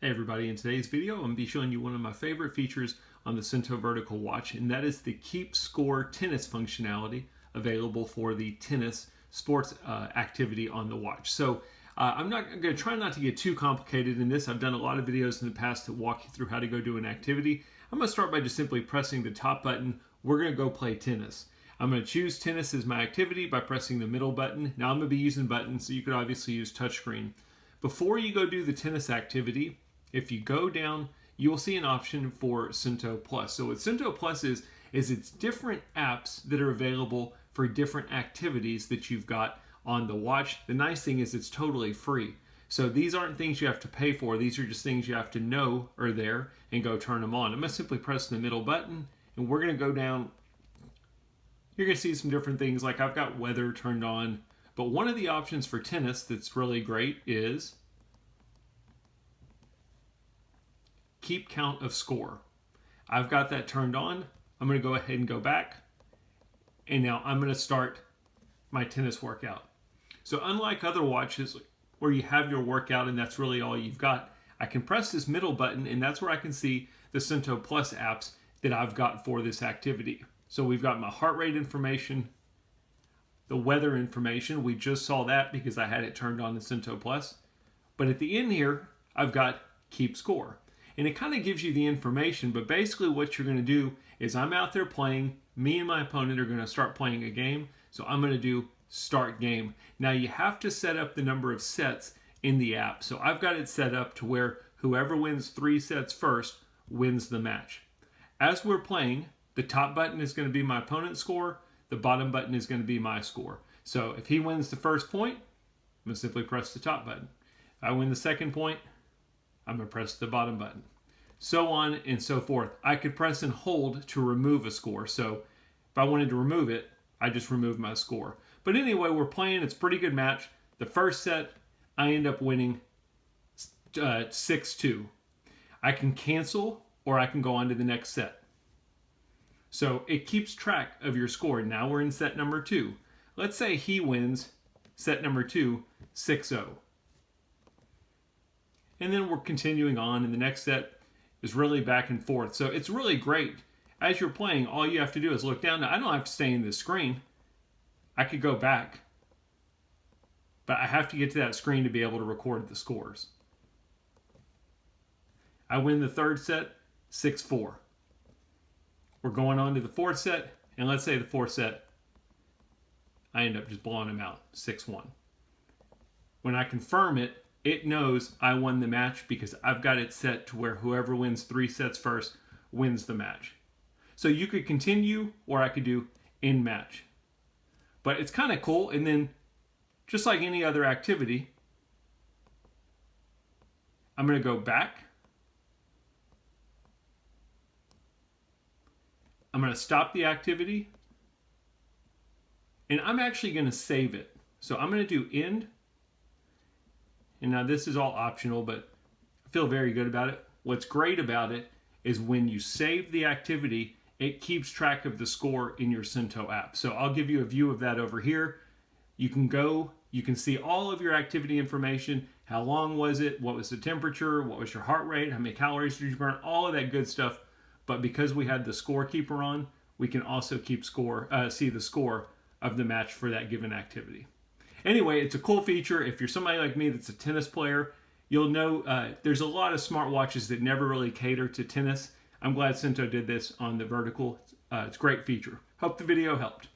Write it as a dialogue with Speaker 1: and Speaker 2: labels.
Speaker 1: Hey everybody, in today's video I'm going to be showing you one of my favorite features on the Suunto Vertical watch, and that is the Keep Score tennis functionality available for the tennis sports activity on the watch. So I'm going to try not to get too complicated in this. I've done a lot of videos in the past that walk you through how to go do an activity. I'm going to start by just simply pressing the top button. We're going to go play tennis. I'm going to choose tennis as my activity by pressing the middle button. Now I'm going to be using buttons, so you could obviously use touchscreen. Before you go do the tennis activity, if you go down, you will see an option for Suunto Plus. So what Suunto Plus is it's different apps that are available for different activities that you've got on the watch. The nice thing is it's totally free. So these aren't things you have to pay for. These are just things you have to know are there and go turn them on. I'm going to simply press the middle button and we're going to go down. You're going to see some different things, like I've got weather turned on. But one of the options for tennis that's really great is keep count of score. I've got that turned on. I'm going to go ahead and go back. And now I'm going to start my tennis workout. So unlike other watches where you have your workout and that's really all you've got, I can press this middle button and that's where I can see the Suunto Plus apps that I've got for this activity. So we've got my heart rate information, the weather information. We just saw that because I had it turned on in Suunto Plus. But at the end here, I've got keep score. And it kind of gives you the information, but basically what you're going to do is I'm out there playing, me and my opponent are going to start playing a game, so I'm going to do start game. Now you have to set up the number of sets in the app, so I've got it set up to where whoever wins 3 sets first wins the match. As we're playing, the top button is going to be my opponent's score, the bottom button is going to be my score. So if he wins the first point, I'm going to simply press the top button. If I win the second point, I'm going to press the bottom button. So on and so forth. I could press and hold to remove a score. So if I wanted to remove it, I just remove my score. But anyway, we're playing. It's a pretty good match. The first set, I end up winning 6-2. I can cancel or I can go on to the next set. So it keeps track of your score. Now we're in set number 2. Let's say he wins set number 2, 6-0. And then we're continuing on, and the next set is really back and forth. So it's really great. As you're playing, all you have to do is look down. Now, I don't have to stay in this screen. I could go back, but I have to get to that screen to be able to record the scores. I win the third set, 6-4. We're going on to the fourth set, and let's say the fourth set, I end up just blowing him out, 6-1. When I confirm it, it knows I won the match because I've got it set to where whoever wins 3 sets first wins the match. So you could continue or I could do in match. But it's kind of cool. And then just like any other activity, I'm going to go back. I'm going to stop the activity. And I'm actually going to save it. So I'm going to do end. And now this is all optional, but I feel very good about it. What's great about it is when you save the activity, it keeps track of the score in your Suunto app. So I'll give you a view of that over here. You can go, you can see all of your activity information. How long was it? What was the temperature? What was your heart rate? How many calories did you burn? All of that good stuff. But because we had the scorekeeper on, we can also keep see the score of the match for that given activity. Anyway, it's a cool feature. If you're somebody like me that's a tennis player, you'll know there's a lot of smartwatches that never really cater to tennis. I'm glad Suunto did this on the Vertical. It's a great feature. Hope the video helped.